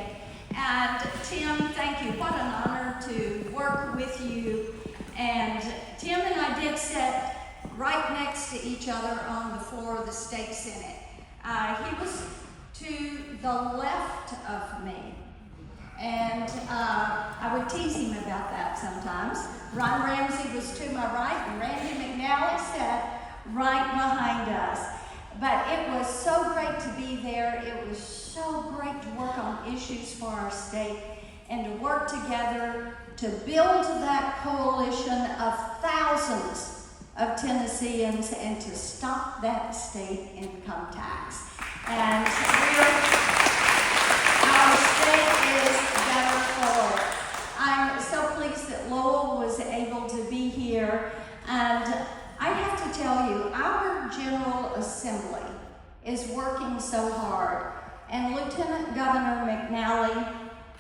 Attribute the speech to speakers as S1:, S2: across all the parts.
S1: today. And Tim, thank you. What an honor to work with you. And Tim and I did sit right next to each other on the floor of the state senate. He was to the left of me. And I would tease him about that sometimes. Ron Ramsey was to my right, and Randy McNally sat right behind us. But it was so great to be there. It was so great to work on issues for our state and to work together to build that coalition of thousands of Tennesseans and to stop that state income tax. And our state is better for it. I'm so pleased that Lowell was able to be here. And I have to tell you, our General Assembly is working so hard. And Lieutenant Governor McNally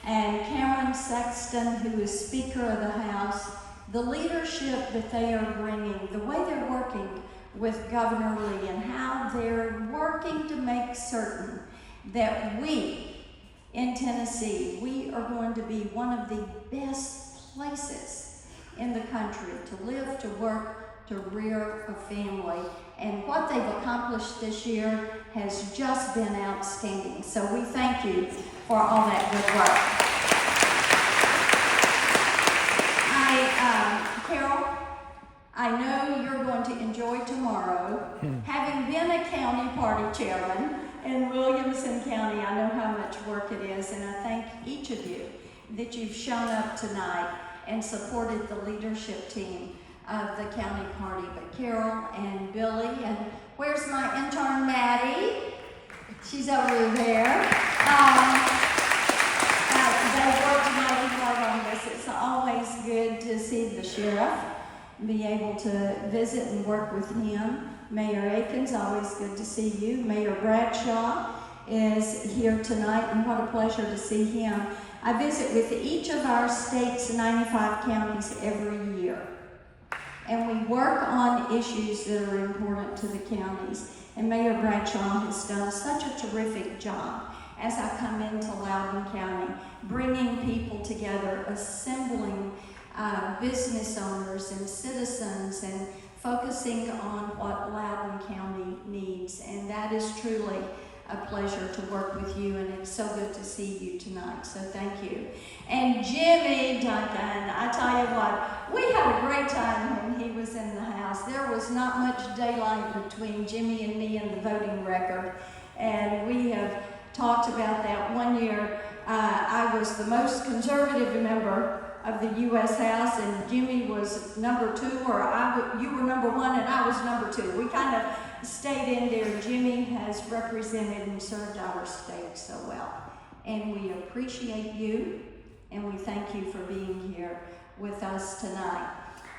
S1: and Cameron Sexton, who is Speaker of the House, the leadership that they are bringing, the way they're working with Governor Lee and how they're working to make certain that we in Tennessee, we are going to be one of the best places in the country to live, to work, to rear a family. And what they've accomplished this year has just been outstanding. So we thank you for all that good work. Carol, I know you're going to enjoy tomorrow. Having been a county party chairman in Williamson County, I know how much work it is, and I thank each of you that you've shown up tonight and supported the leadership team of the county party. But Carol and Billy, and where's my intern Maddie? She's over there. They worked mighty hard on this. It's always good to see the sheriff, be able to visit and work with him. Mayor Aikens, always good to see you. Mayor Bradshaw is here tonight, and what a pleasure to see him. I visit with each of our state's 95 counties every year. And we work on issues that are important to the counties. And Mayor Bradshaw has done such a terrific job as I come into Loudon County, bringing people together, assembling business owners and citizens, and focusing on what Loudon County needs. And that is truly a pleasure to work with you, and it's so good to see you tonight, so thank you. And Jimmy Duncan, I tell you what, we had a great time when he was in the house. There was not much daylight between Jimmy and me and the voting record, and we have talked about that. One year, I was the most conservative member of the U.S. House, and Jimmy was number 2, or you were number 1 and I was number 2. We kind of stayed in there. Jimmy has represented and served our state so well. And we appreciate you, and we thank you for being here with us tonight.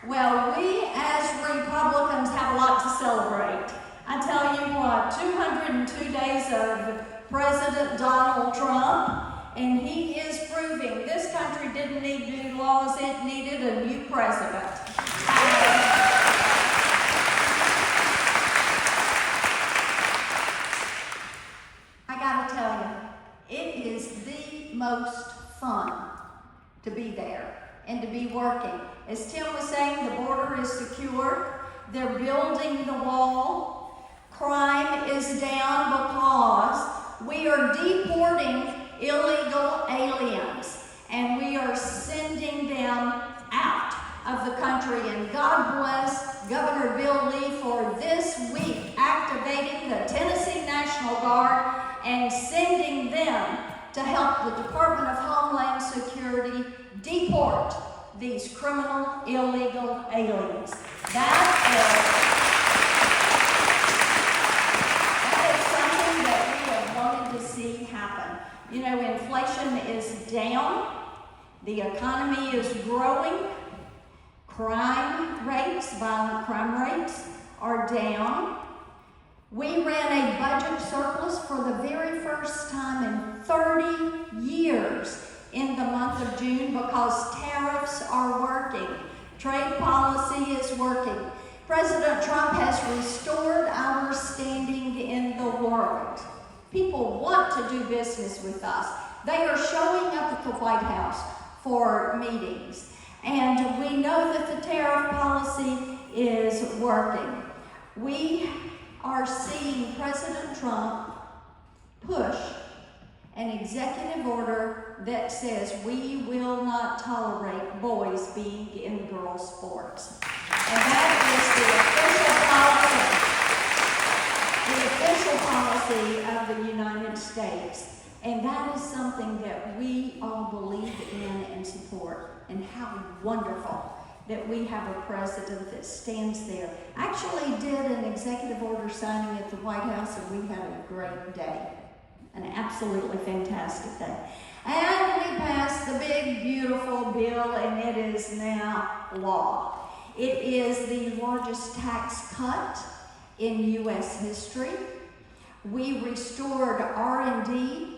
S1: Well, we as Republicans have a lot to celebrate. I tell you what, 202 days of President Donald Trump, and he is proving this country didn't need new laws, it needed a new president. I gotta tell you, it is the most fun to be there and to be working. As Tim was saying, the border is secure. They're building the wall. Crime is down because we are deporting illegal aliens, and we are sending them out of the country. And God bless Governor Bill Lee for this week activating the Tennessee National Guard and sending them to help the Department of Homeland Security deport these criminal illegal aliens. That is something that we have wanted to see happen. You know, inflation is down, the economy is growing, crime rates, violent crime rates are down. We ran a budget surplus for the very first time in 30 years in the month of June because tariffs are working. Trade policy is working. President Trump has restored our standing in the world. People want to do business with us. They are showing up at the White House for meetings. And we know that the tariff policy is working. We are seeing President Trump push an executive order that says we will not tolerate boys being in girls' sports. And that is the official policy of the United States. And that is something that we all believe in and support. And how wonderful that we have a president that stands there. Actually did an executive order signing at the White House, and we had a great day. An absolutely fantastic day. And we passed the big, beautiful bill, and it is now law. It is the largest tax cut in U.S. history. We restored R&D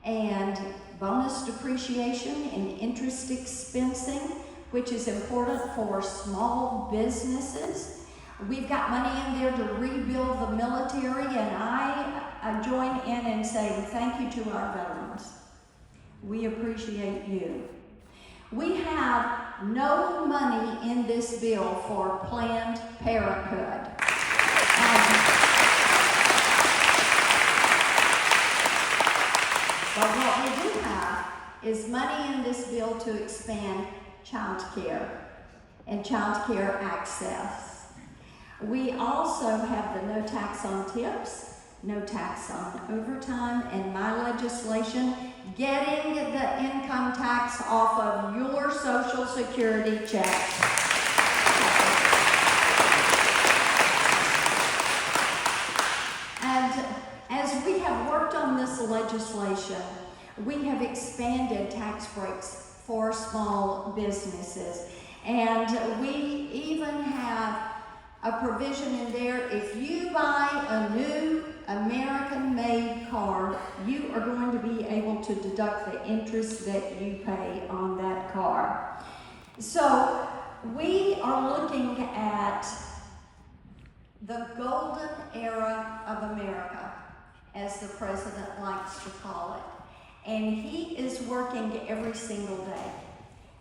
S1: and bonus depreciation and interest expensing, which is important for small businesses. We've got money in there to rebuild the military, and I join in and say thank you to our veterans. We appreciate you. We have no money in this bill for Planned Parenthood. But what we do have is money in this bill to expand child care and child care access. We also have the no tax on tips, no tax on overtime, and my legislation getting the income tax off of your Social Security check. And as we have worked on this legislation, we have expanded tax breaks for small businesses. And we even have a provision in there, if you buy a new American-made car, you are going to be able to deduct the interest that you pay on that car. So we are looking at the golden era of America, as the president likes to call it. And he is working every single day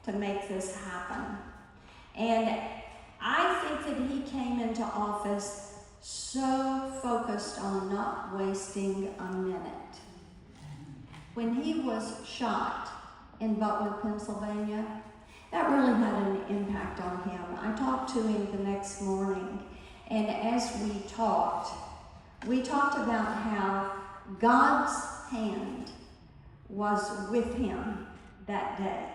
S1: to make this happen. And I think that he came into office so focused on not wasting a minute. When he was shot in Butler, Pennsylvania, that really had an impact on him. I talked to him the next morning, and as we talked about how God's hand was with him that day.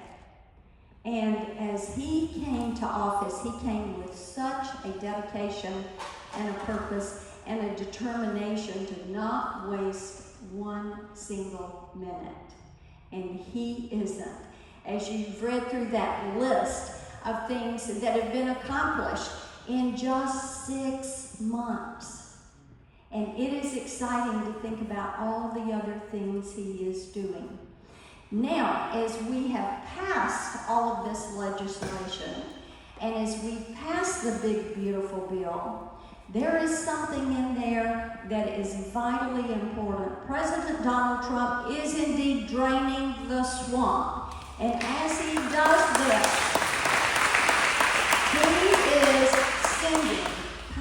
S1: And as he came to office, he came with such a dedication and a purpose and a determination to not waste one single minute. And he isn't. As you've read through that list of things that have been accomplished in just 6 months. And it is exciting to think about all the other things he is doing. Now, as we have passed all of this legislation, and as we pass the big, beautiful bill, there is something in there that is vitally important. President Donald Trump is indeed draining the swamp. And as he does this, he is sending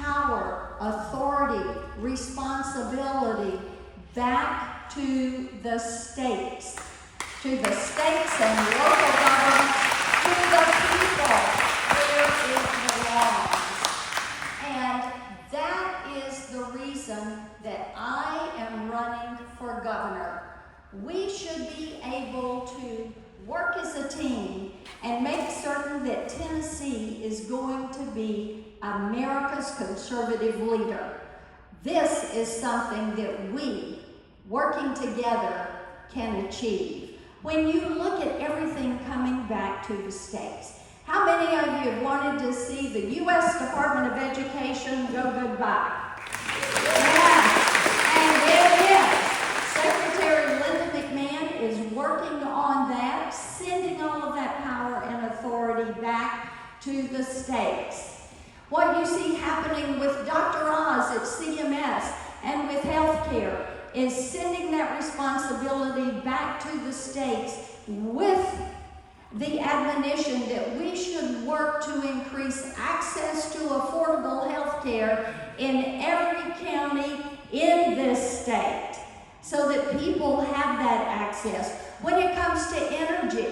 S1: power, authority, responsibility back to the states. To the states and local governments, to the people where it belongs. And that is the reason that I am running for governor. We should be able to work as a team and make certain that Tennessee is going to be America's conservative leader. This is something that we, working together, can achieve. When you look at everything coming back to the states, how many of you have wanted to see the U.S. Department of Education go goodbye? Yeah. And it is. Secretary Linda McMahon is working on that, sending all of that power and authority back to the states. What you see happening with Dr. Oz at CMS and with healthcare is sending that responsibility back to the states with the admonition that we should work to increase access to affordable health care in every county in this state so that people have that access. When it comes to energy,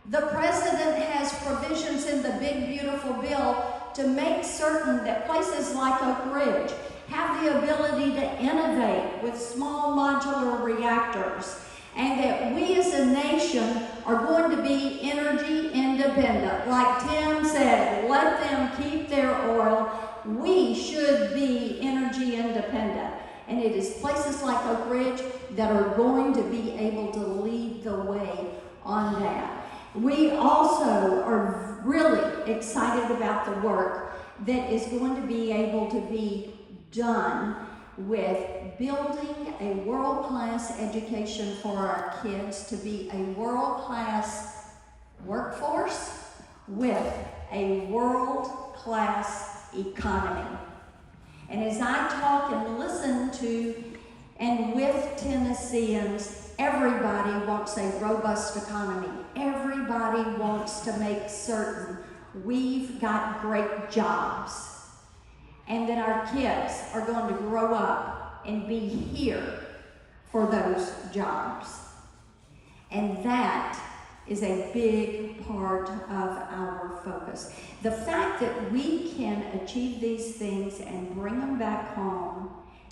S1: the president has provisions in the big, beautiful bill to make certain that places like Oak Ridge have the ability to innovate with small modular reactors, and that we as a nation are going to be energy independent. Like Tim said, let them keep their oil. We should be energy independent. And it is places like Oak Ridge that are going to be able to lead the way on that. We also are really excited about the work that is going to be able to be done with building a world-class education for our kids to be a world-class workforce with a world-class economy. And as I talk and listen to and with Tennesseans, everybody wants a robust economy. Everybody wants to make certain we've got great jobs and that our kids are going to grow up and be here for those jobs. And that is a big part of our focus. The fact that we can achieve these things and bring them back home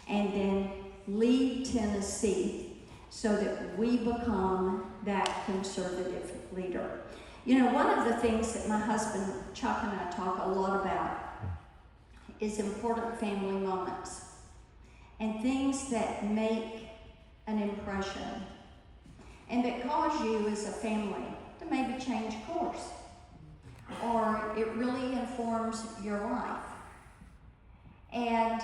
S1: and then lead Tennessee so that we become that conservative leader. You know, one of the things that my husband Chuck and I talk a lot about is important family moments and things that make an impression and that cause you as a family to maybe change course, or it really informs your life. And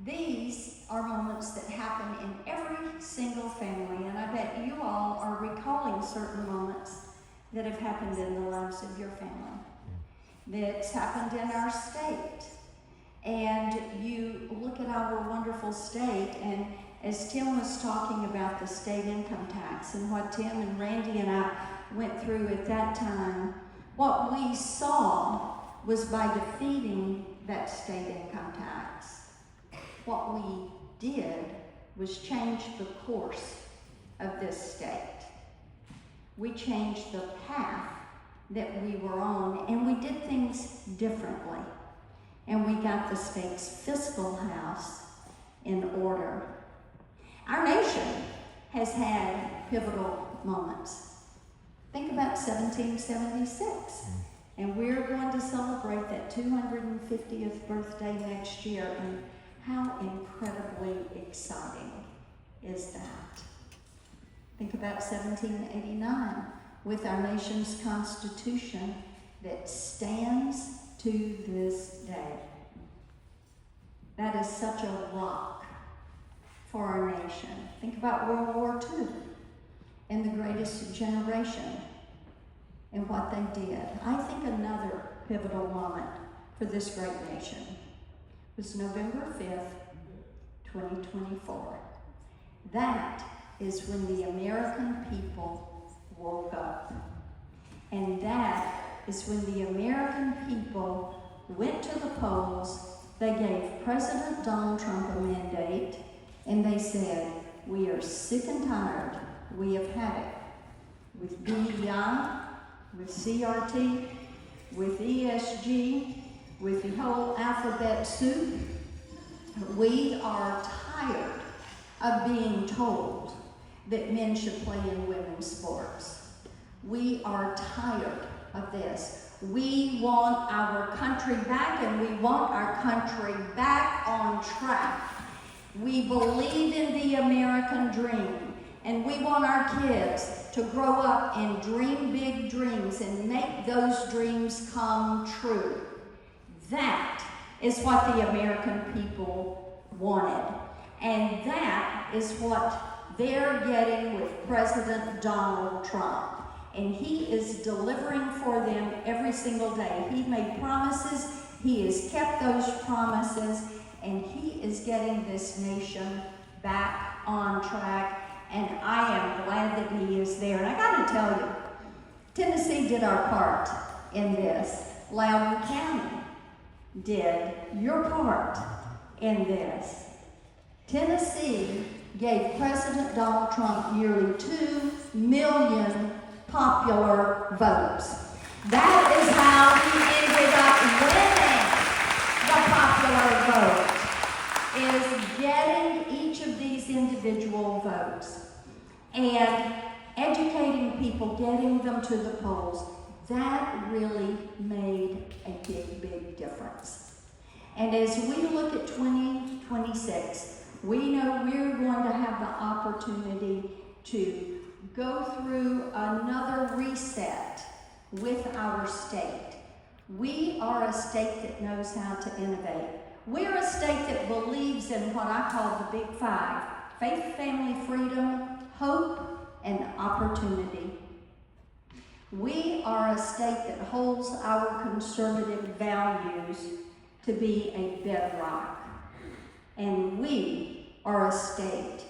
S1: these are moments that happen in every single family, and I bet you all are recalling certain moments that have happened in the lives of your family, that's happened in our state. And you look at our wonderful state, and as Tim was talking about the state income tax and what Tim and Randy and I went through at that time, what we saw was by defeating that state income tax, what we did was change the course of this state. We changed the path that we were on, and we did things differently. And we got the state's fiscal house in order. Our nation has had pivotal moments. Think about 1776. And we're going to celebrate that 250th birthday next year. And how incredibly exciting is that? Think about 1789 with our nation's Constitution that stands to this day. That is such a rock for our nation. Think about World War II and the Greatest Generation and what they did. I think another pivotal moment for this great nation was November 5th, 2024. That is when the American people woke up. And that is when the American people went to the polls. They gave President Donald Trump a mandate, and they said, we are sick and tired. We have had it with DEI, with CRT, with ESG, with the whole alphabet soup. We are tired of being told that men should play in women's sports. We are tired of this. We want our country back, and we want our country back on track. We believe in the American dream, and we want our kids to grow up and dream big dreams and make those dreams come true. That is what the American people wanted. And that is what they're getting with President Donald Trump. And he is delivering for them every single day. He made promises, he has kept those promises, and he is getting this nation back on track, and I am glad that he is there. And I got to tell you, Tennessee did our part in this. Loudon County did your part in this. Tennessee gave President Donald Trump nearly 2 million popular votes. That is how he ended up winning the popular vote, is getting each of these individual votes and educating people, getting them to the polls. That really made a big, big difference. And as we look at 2026, we know we're going to have the opportunity to go through another reset with our state. We are a state that knows how to innovate. We're a state that believes in what I call the big five: faith, family, freedom, hope, and opportunity. We are a state that holds our conservative values to be a bedrock. And we are a state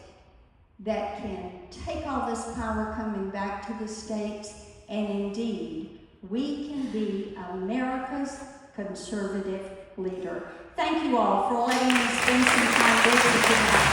S1: that can take all this power coming back to the states, and indeed, we can be America's conservative leader. Thank you all for letting me spend some time with you tonight.